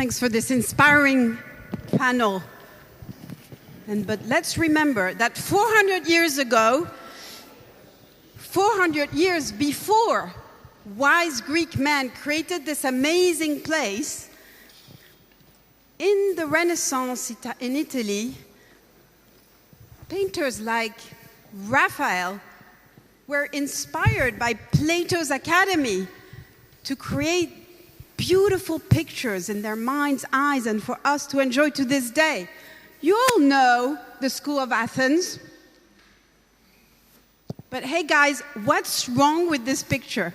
thanks for this inspiring panel. But let's remember that 400 years ago, 400 years before wise Greek men created this amazing place, in the Renaissance in Italy, painters like Raphael were inspired by Plato's Academy to create beautiful pictures in their mind's eyes and for us to enjoy to this day. You all know the School of Athens. But hey guys, what's wrong with this picture?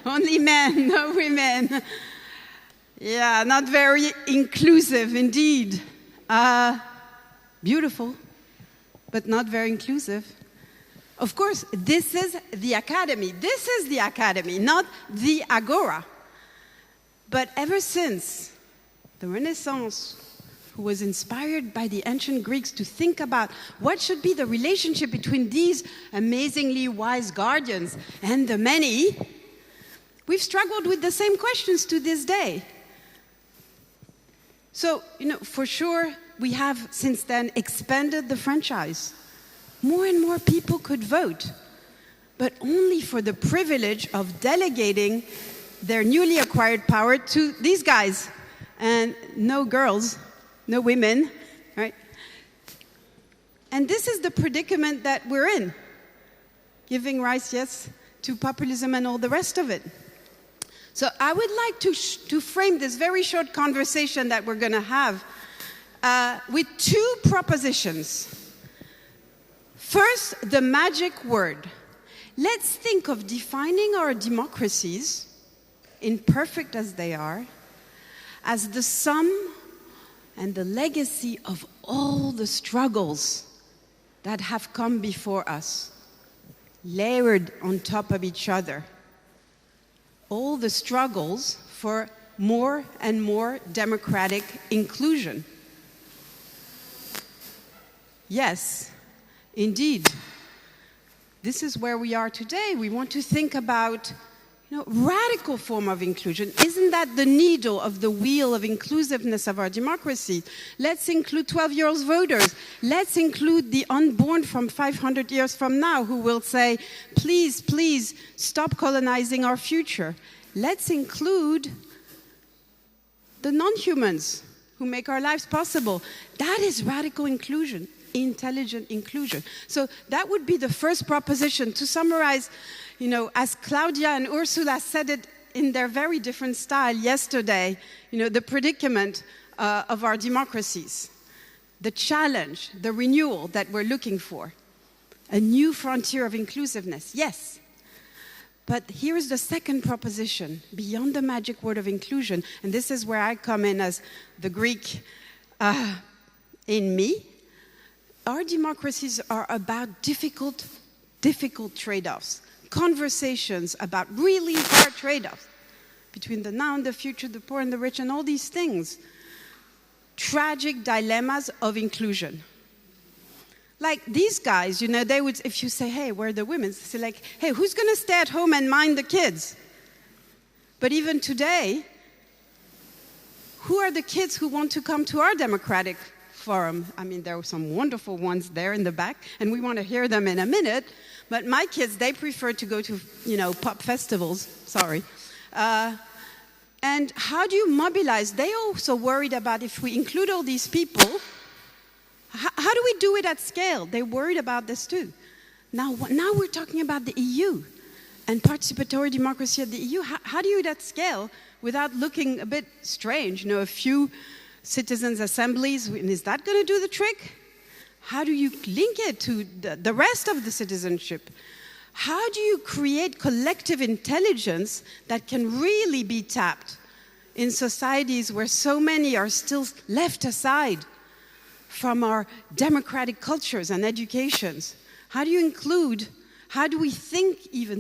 Only men, no women. Yeah, not very inclusive indeed. Beautiful, but not very inclusive. Of course, this is the academy. This is the academy, not the agora. But ever since the Renaissance, who was inspired by the ancient Greeks to think about what should be the relationship between these amazingly wise guardians and the many, we've struggled with the same questions to this day. So, for sure, we have since then expanded the franchise. More and more people could vote, but only for the privilege of delegating their newly acquired power to these guys. And no girls, no women, right? And this is the predicament that we're in, giving rise, yes, to populism and all the rest of it. So I would like to frame this very short conversation that we're going to have with two propositions. First, the magic word. Let's think of defining our democracies, imperfect as they are, as the sum and the legacy of all the struggles that have come before us, layered on top of each other. All the struggles for more and more democratic inclusion. Yes, indeed. This is where we are today. We want to think about radical form of inclusion. Isn't that the needle of the wheel of inclusiveness of our democracy? Let's include 12-year-old voters. Let's include the unborn from 500 years from now who will say, please, please, stop colonizing our future. Let's include the non-humans who make our lives possible. That is radical inclusion, intelligent inclusion. So that would be the first proposition. To summarize, as Claudia and Ursula said it in their very different style yesterday, the predicament of our democracies, the challenge, the renewal that we're looking for, a new frontier of inclusiveness, yes. But here's the second proposition, beyond the magic word of inclusion, and this is where I come in as the Greek in me. Our democracies are about difficult trade-offs. Conversations about really hard trade-offs between the now and the future, the poor and the rich, and all these things. Tragic dilemmas of inclusion. Like these guys, they would, if you say, hey, where are the women? They say like, hey, who's going to stay at home and mind the kids? But even today, who are the kids who want to come to our democratic forum? I mean, there are some wonderful ones there in the back, and we want to hear them in a minute. But my kids, they prefer to go to, pop festivals. Sorry. And how do you mobilize? They also worried about if we include all these people, how do we do it at scale? They're worried about this too. Now we're talking about the EU and participatory democracy at the EU. How do you do it at scale without looking a bit strange? A few citizens' assemblies, is that going to do the trick? How do you link it to the rest of the citizenship? How do you create collective intelligence that can really be tapped in societies where so many are still left aside from our democratic cultures and educations? How do you include, how do we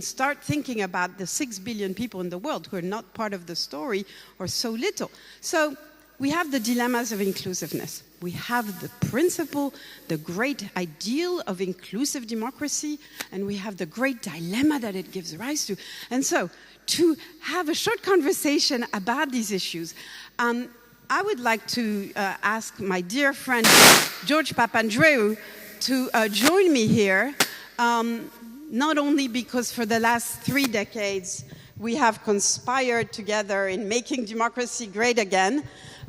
start thinking about the 6 billion people in the world who are not part of the story or so little? So we have the dilemmas of inclusiveness. We have the principle, the great ideal of inclusive democracy, and we have the great dilemma that it gives rise to. And so, to have a short conversation about these issues, I would like to ask my dear friend George Papandreou to join me here, not only because for the last 3 decades we have conspired together in making democracy great again,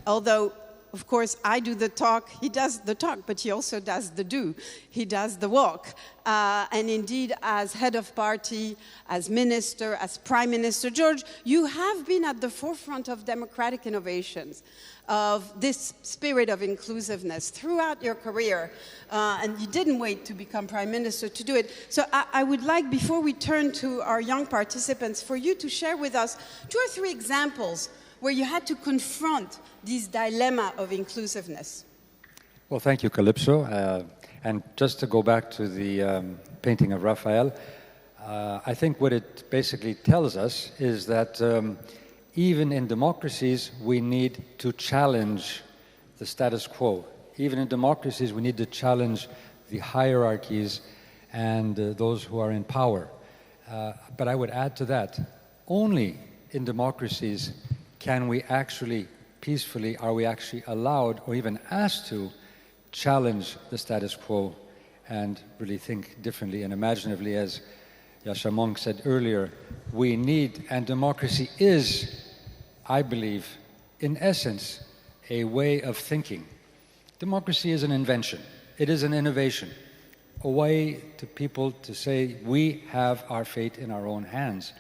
although of course, I do the talk, he does the talk, but he also does the do. He does the walk. And indeed, as head of party, as minister, as prime minister, George, you have been at the forefront of democratic innovations, of this spirit of inclusiveness throughout your career. And you didn't wait to become prime minister to do it. So I would like, before we turn to our young participants, for you to share with us 2 or 3 examples where you had to confront this dilemma of inclusiveness. Well, thank you, Kalypso. And just to go back to the painting of Raphael, I think what it basically tells us is that even in democracies, we need to challenge the status quo. Even in democracies, we need to challenge the hierarchies and those who are in power. But I would add to that, only in democracies can we actually peacefully, are we actually allowed or even asked to challenge the status quo and really think differently and imaginatively, as Yasha Monk said earlier. We need, and democracy is, I believe, in essence, a way of thinking. Democracy is an invention. It is an innovation, a way to people to say, we have our fate in our own hands.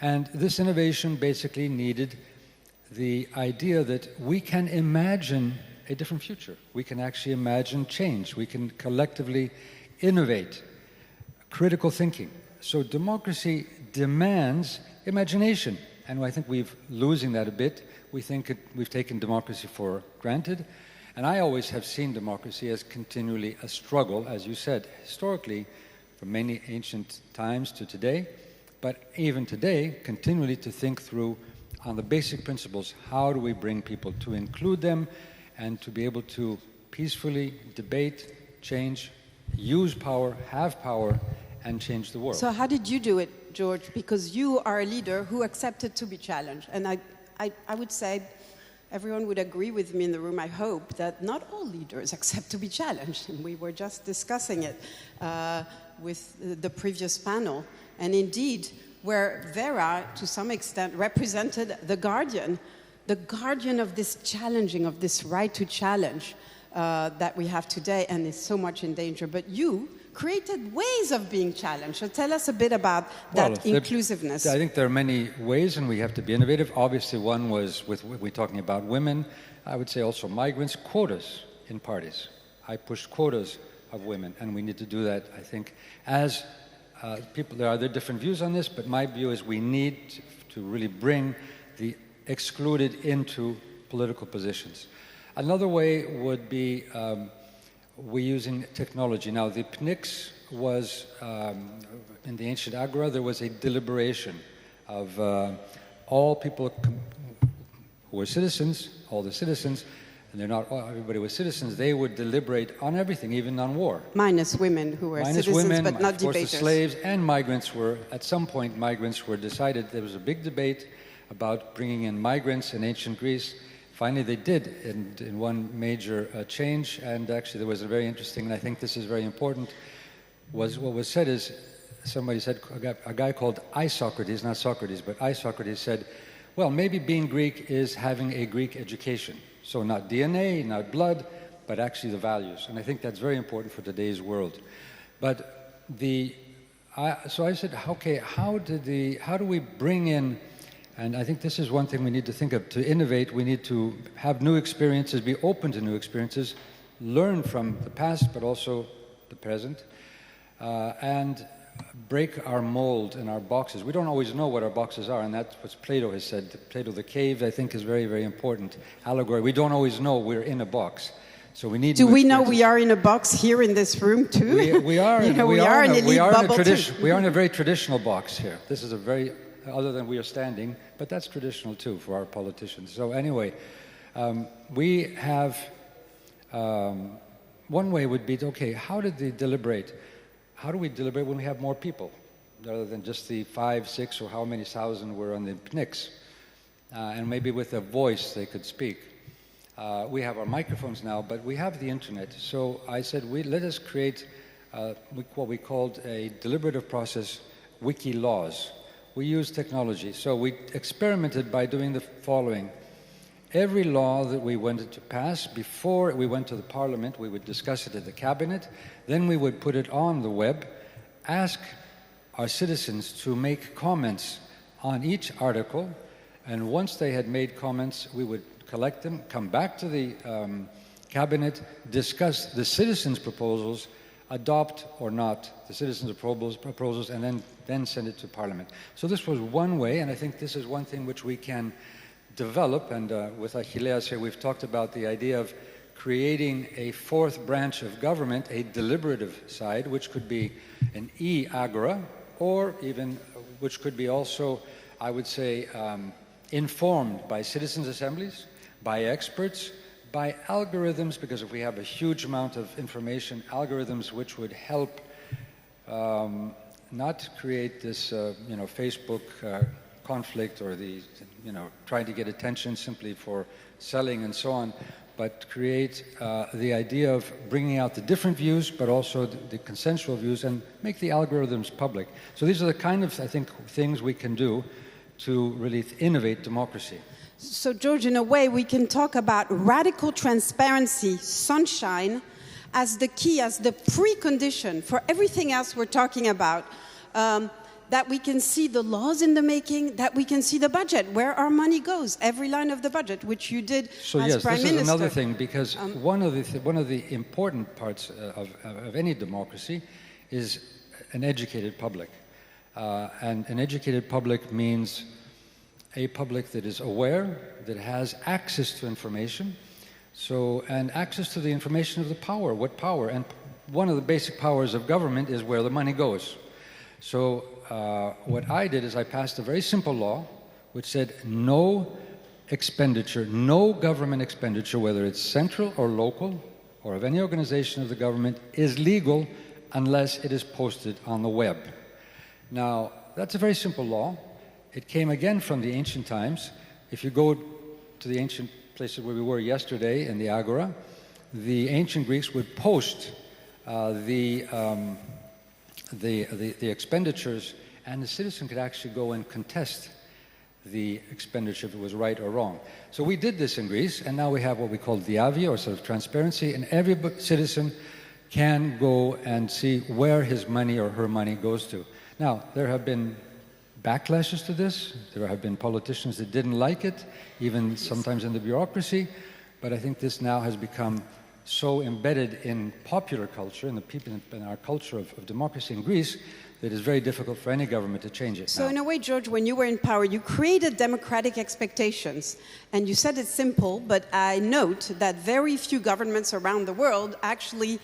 And this innovation basically needed the idea that we can imagine a different future. We can actually imagine change. We can collectively innovate, critical thinking. So democracy demands imagination. And I think we're losing that a bit. We've taken democracy for granted. And I always have seen democracy as continually a struggle, as you said, historically, from many ancient times to today. But even today, continually to think through on the basic principles, how do we bring people to include them and to be able to peacefully debate, change, use power, have power, and change the world. So how did you do it, George? Because you are a leader who accepted to be challenged. And I would say, everyone would agree with me in the room, I hope, that not all leaders accept to be challenged. And we were just discussing it with the previous panel. And indeed, where Vera, to some extent, represented the guardian of this challenging, of this right to challenge that we have today and is so much in danger. But you created ways of being challenged. So tell us a bit about that inclusiveness. I think there are many ways, and we have to be innovative. Obviously, one was with we're talking about women. I would say also migrants, quotas in parties. I pushed quotas of women, and we need to do that, I think, as people. There are different views on this, but my view is we need to really bring the excluded into political positions. Another way would be we're using technology. Now, the PNIX was, in the ancient Agora, there was a deliberation of all people who were citizens, all the citizens, and they're not everybody was citizens, they would deliberate on everything, even on war. Minus women who were citizens, but not debaters. Of course, the slaves and migrants were, at some point, migrants were decided. There was a big debate about bringing in migrants in ancient Greece. Finally, they did in one major change, and actually there was a very interesting, and I think this is very important, was what was said is, somebody said, a guy called Isocrates, not Socrates, but Isocrates said, well, maybe being Greek is having a Greek education. So not DNA, not blood, but actually the values. And I think that's very important for today's world. But so I said, okay, how do we bring in, and I think this is one thing we need to think of, to innovate, we need to have new experiences, be open to new experiences, learn from the past, but also the present, and break our mold and our boxes. We don't always know what our boxes are, and that's what Plato has said. Plato, the cave, I think, is very, very important. Allegory, we don't always know we're in a box. So we need. Do we know we are in a box here in this room too? We are. We are in a very traditional box here. This is a very, other than we are standing, but that's traditional too for our politicians. So anyway, we have One way would be, okay, how did they deliberate? How do we deliberate when we have more people, rather than just the 5, 6, or how many thousand were on the PNICs? And maybe with a voice they could speak. We have our microphones now, but we have the internet. So I said, let us create what we called a deliberative process wiki laws. We use technology. So we experimented by doing the following. Every law that we wanted to pass, before we went to the parliament, we would discuss it at the cabinet, then we would put it on the web, ask our citizens to make comments on each article, and once they had made comments, we would collect them, come back to the cabinet, discuss the citizens' proposals, adopt or not the citizens' proposals, and then send it to Parliament. So this was one way, and I think this is one thing which we can develop, and with Nicolaidis here we've talked about the idea of creating a fourth branch of government, a deliberative side, which could be an e-agora, or even which could be also, I would say, informed by citizens' assemblies, by experts, by algorithms, because if we have a huge amount of information, algorithms which would help not create this, Facebook conflict or the, trying to get attention simply for selling and so on, but create the idea of bringing out the different views, but also the consensual views, and make the algorithms public. So these are the kind of, I think, things we can do to really innovate democracy. So, George, in a way, we can talk about radical transparency, sunshine, as the key, as the precondition for everything else we're talking about. That we can see the laws in the making, that we can see the budget, where our money goes, every line of the budget, which you did so as yes, Prime Minister. This is another thing, because one of the important parts of any democracy is an educated public. And an educated public means a public that is aware, that has access to information, and access to the information of the power, what power. And one of the basic powers of government is where the money goes. So what I did is I passed a very simple law which said no expenditure, no government expenditure, whether it's central or local or of any organization of the government, is legal unless it is posted on the web. Now, that's a very simple law. It came again from the ancient times. If you go to the ancient places where we were yesterday in the Agora, the ancient Greeks would post the expenditures, and the citizen could actually go and contest the expenditure if it was right or wrong. So we did this in Greece, and now we have what we call diavia, or sort of transparency, and every citizen can go and see where his money or her money goes to. Now, there have been backlashes to this. There have been politicians that didn't like it, even sometimes in the bureaucracy, but I think this now has become so embedded in popular culture, in the people, in our culture of democracy in Greece, that it's very difficult for any government to change it. So now. In a way, George, when you were in power, you created democratic expectations, and you said it's simple, but I note that very few governments around the world actually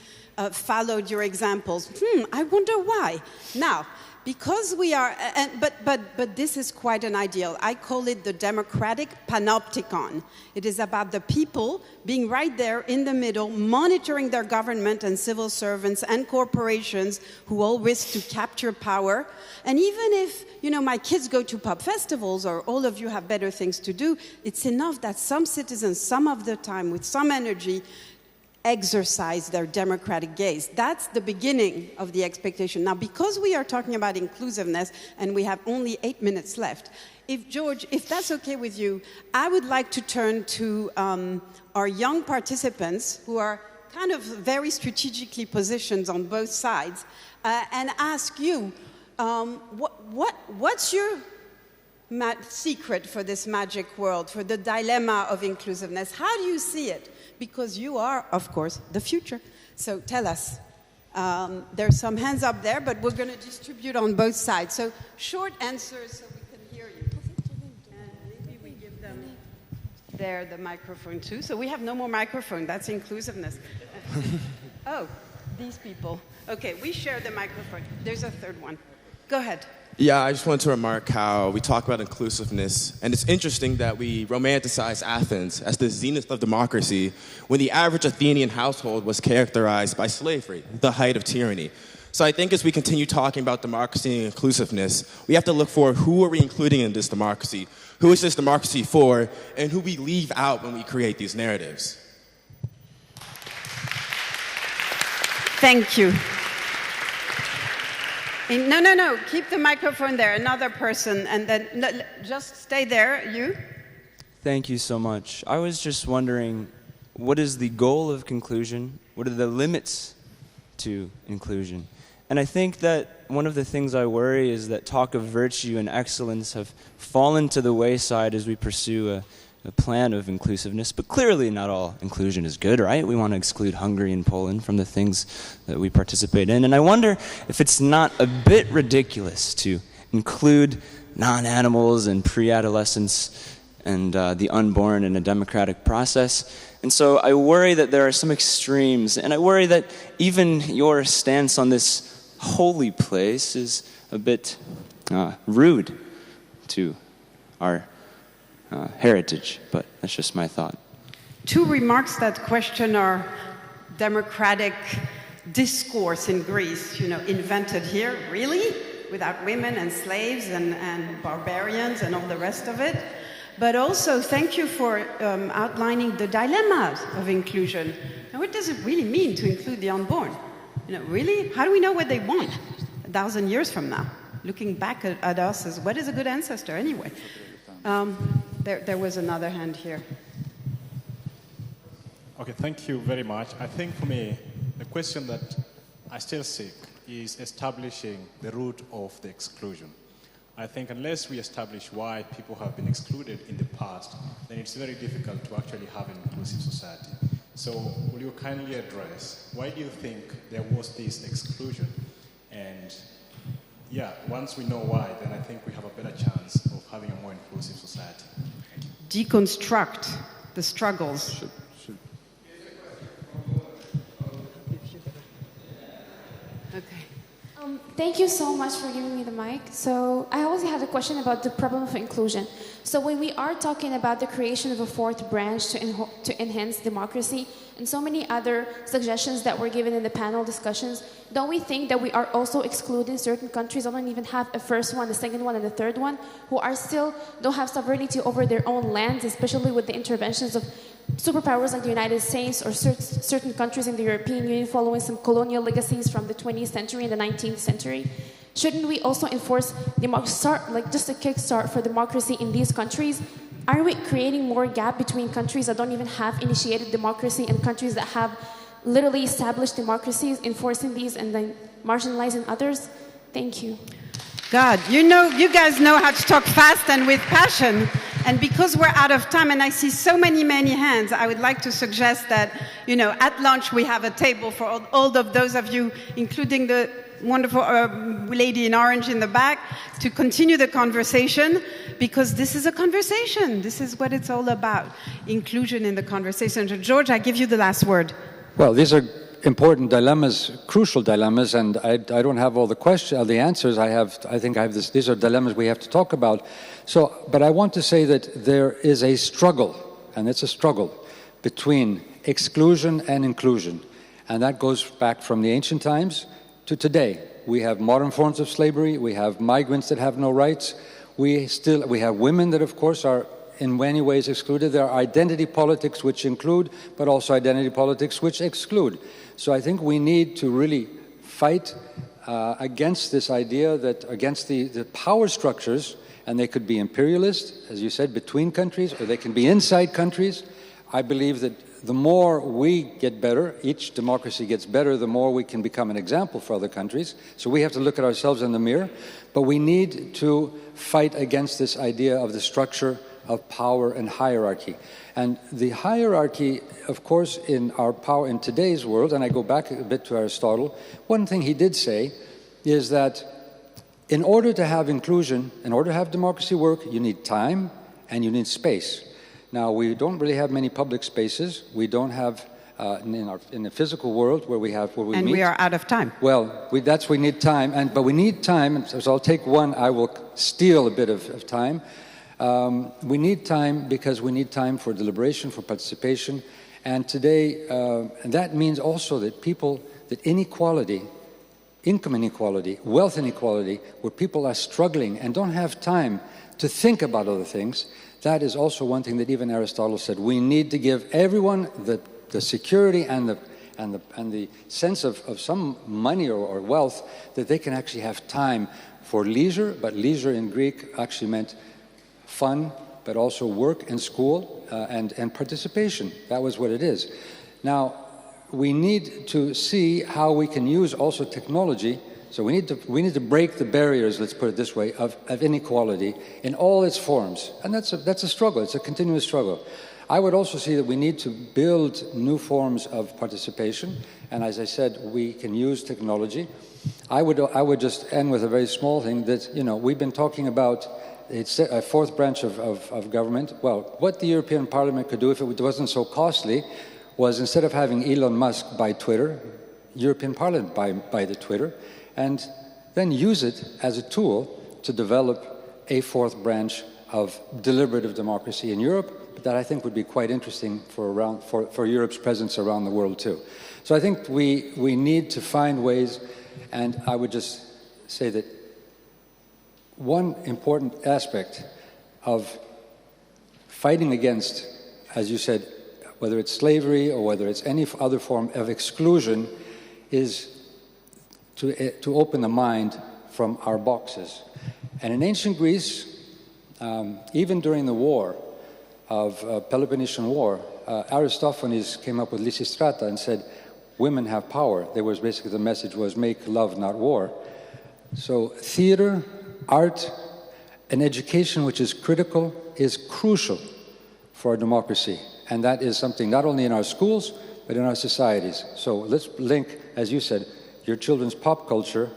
followed your examples. I wonder why. Now, because we are, but this is quite an ideal. I call it the democratic panopticon. It is about the people being right there in the middle, monitoring their government and civil servants and corporations who all risk to capture power. And even if, my kids go to pub festivals or all of you have better things to do, it's enough that some citizens, some of the time, with some energy, exercise their democratic gaze. That's the beginning of the expectation. Now, because we are talking about inclusiveness and we have only 8 minutes left, George, if that's okay with you, I would like to turn to our young participants who are kind of very strategically positioned on both sides and ask you, what's your secret for this magic world, for the dilemma of inclusiveness? How do you see it? Because you are, of course, the future. So tell us. There's some hands up there, but we're going to distribute on both sides. So short answers so we can hear you. And maybe we give them there the microphone too. So we have no more microphone. That's inclusiveness. Oh, these people. Okay, we share the microphone. There's a third one. Go ahead. Yeah, I just wanted to remark how we talk about inclusiveness, and it's interesting that we romanticize Athens as the zenith of democracy when the average Athenian household was characterized by slavery, the height of tyranny. So I think as we continue talking about democracy and inclusiveness, we have to look for who are we including in this democracy, who is this democracy for, and who we leave out when we create these narratives. Thank you. No, keep the microphone there. Another person, and then no, just stay there, you. Thank you so much. I was just wondering, what is the goal of conclusion? What are the limits to inclusion? And I think that one of the things I worry is that talk of virtue and excellence have fallen to the wayside as we pursue a plan of inclusiveness. But clearly not all inclusion is good, right? We want to exclude Hungary and Poland from the things that we participate in. And I wonder if it's not a bit ridiculous to include non-animals and pre-adolescents and the unborn in a democratic process. And so I worry that there are some extremes, and I worry that even your stance on this holy place is a bit rude to our heritage, but that's just my thought. Two remarks that question our democratic discourse in Greece, invented here, really? Without women and slaves and barbarians and all the rest of it. But also, thank you for outlining the dilemmas of inclusion. And what does it really mean to include the unborn? Really? How do we know what they want 1,000 years from now? Looking back at us as what is a good ancestor anyway? There was another hand here. Okay, thank you very much. I think for me, the question that I still seek is establishing the root of the exclusion. I think unless we establish why people have been excluded in the past, then it's very difficult to actually have an inclusive society. So will you kindly address, why do you think there was this exclusion? And yeah, once we know why, then I think we have a better chance of having a more inclusive society. Deconstruct the struggles. Okay. Thank you so much for giving me the mic. So I also had a question about the problem of inclusion. So when we are talking about the creation of a fourth branch to enhance democracy and so many other suggestions that were given in the panel discussions, don't we think that we are also excluding certain countries that don't even have a first one, the second one, and the third one, who are still don't have sovereignty over their own lands, especially with the interventions of superpowers like the United States or certain countries in the European Union following some colonial legacies from the 20th century and the 19th century? Shouldn't we also enforce just a kickstart for democracy in these countries? Are we creating more gap between countries that don't even have initiated democracy and countries that have literally established democracies, enforcing these and then marginalizing others? Thank you. God, you guys know how to talk fast and with passion. And because we're out of time and I see so many hands, I would like to suggest that, at lunch we have a table for all of those of you, including the wonderful lady in orange in the back, to continue the conversation, because this is a conversation. This is what it's all about, inclusion in the conversation. So George, I give you the last word. Well, these are important dilemmas, crucial dilemmas, and I don't have all the answers. I think I have this. These are dilemmas we have to talk about. So, but I want to say that there is a struggle, and it's a struggle between exclusion and inclusion, and that goes back from the ancient times to today. We have modern forms of slavery. We have migrants that have no rights. We have women that, of course, are in many ways excluded. There are identity politics which include, but also identity politics which exclude. So I think we need to really fight against this idea, against the power structures, and they could be imperialist, as you said, between countries, or they can be inside countries. I believe that the more we get better, each democracy gets better, the more we can become an example for other countries. So we have to look at ourselves in the mirror, but we need to fight against this idea of the structure of power and hierarchy. And the hierarchy, of course, in our power in today's world, and I go back a bit to Aristotle, one thing he did say is that in order to have inclusion, in order to have democracy work, you need time and you need space. Now, we don't really have many public spaces. We don't have in the physical world where we meet. And we are out of time. Well, we need time, but we need time. And so I'll take one. I will steal a bit of time. We need time because we need time for deliberation, for participation, and today, and that means also that inequality, income inequality, wealth inequality, where people are struggling and don't have time to think about other things. That is also one thing that even Aristotle said. We need to give everyone the security and the sense of some money or wealth that they can actually have time for leisure, but leisure in Greek actually meant fun, but also work and school and participation. That was what it is. Now, we need to see how we can use also technology. So we need to break the barriers, let's put it this way, of inequality in all its forms. And that's a struggle. It's a continuous struggle. I would also see that we need to build new forms of participation. And as I said, we can use technology. I would just end with a very small thing that, we've been talking about it's a fourth branch of government. Well, what the European Parliament could do if it wasn't so costly was, instead of having Elon Musk buy Twitter, European Parliament buy the Twitter, and then use it as a tool to develop a fourth branch of deliberative democracy in Europe, but that I think would be quite interesting for Europe's presence around the world too. So I think we need to find ways, and I would just say that one important aspect of fighting against, as you said, whether it's slavery or whether it's any other form of exclusion, is to open the mind from our boxes. And in ancient Greece, even during the war of Peloponnesian War, Aristophanes came up with Lysistrata and said, women have power. Basically the message was, make love, not war. So theater, art, and education, which is critical, is crucial for our democracy. And that is something not only in our schools, but in our societies. So let's link, as you said, your children's pop culture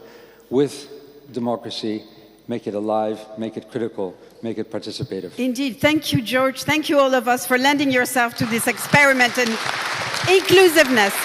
with democracy, make it alive, make it critical, make it participative. Indeed. Thank you, George. Thank you, all of us, for lending yourself to this experiment in inclusiveness.